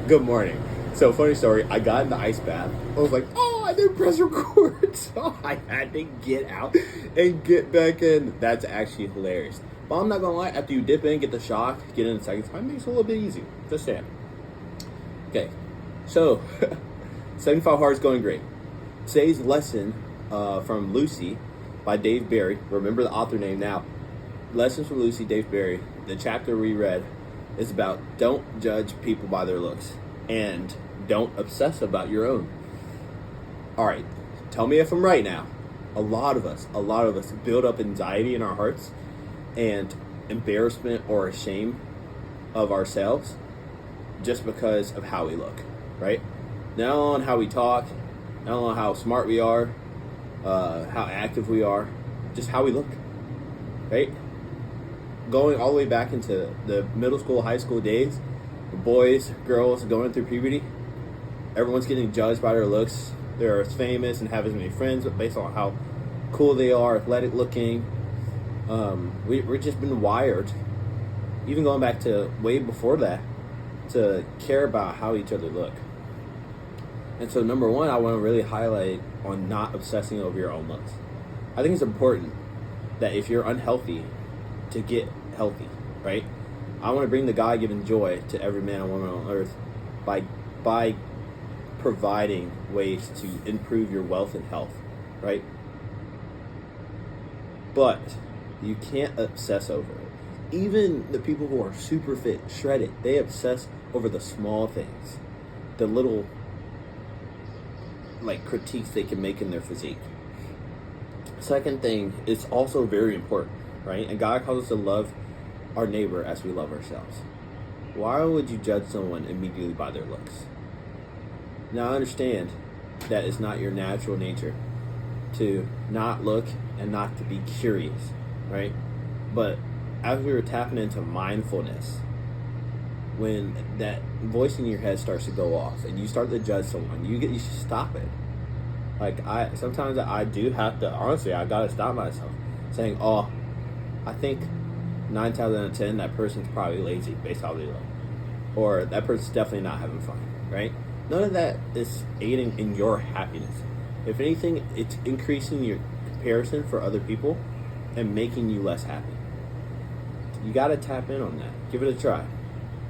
Good morning. So, funny story, I got in the ice bath. I was like, oh, I didn't press record. So, I had to get out and get back in. That's actually hilarious. But I'm not going to lie, after you dip in, get the shock, get in the second time, it makes it a little bit easier. Just saying. Okay. So, 75 Hard is going great. Today's lesson from Lucy by Dave Barry. Remember the author name now. Lessons from Lucy, Dave Barry. The chapter we read is about don't judge people by their looks and don't obsess about your own. All right, tell me if I'm right now. A lot of us build up anxiety in our hearts and embarrassment or shame of ourselves just because of how we look, right? Not on how we talk, not on how smart we are, how active we are, just how we look, right? Going all the way back into the middle school, high school days, boys, girls going through puberty, everyone's getting judged by their looks. They're as famous and have as many friends based on how cool they are, athletic looking. We're just been wired, even going back to way before that, to care about how each other look. And so number one, I want to really highlight on not obsessing over your own looks. I think it's important that if you're unhealthy, to get healthy, right? I want to bring the God-given joy to every man and woman on earth by providing ways to improve your wealth and health, right? But you can't obsess over it. Even the people who are super fit, shredded, they obsess over the small things, the little critiques they can make in their physique. Second thing, it's also very important, right? And God calls us to love our neighbor as we love ourselves. Why would you judge someone immediately by their looks? Now, I understand that it's not your natural nature to not look and not to be curious, right? But as we were tapping into mindfulness, when that voice in your head starts to go off and you start to judge someone, you should stop it. Sometimes I do have to, honestly, I gotta stop myself saying, oh, I think 9 times out of 10 that person's probably lazy based on how they look, or that person's definitely not having fun, right? None of that is aiding in your happiness. If anything, it's increasing your comparison for other people and making you less happy. You gotta tap in on that. Give it a try.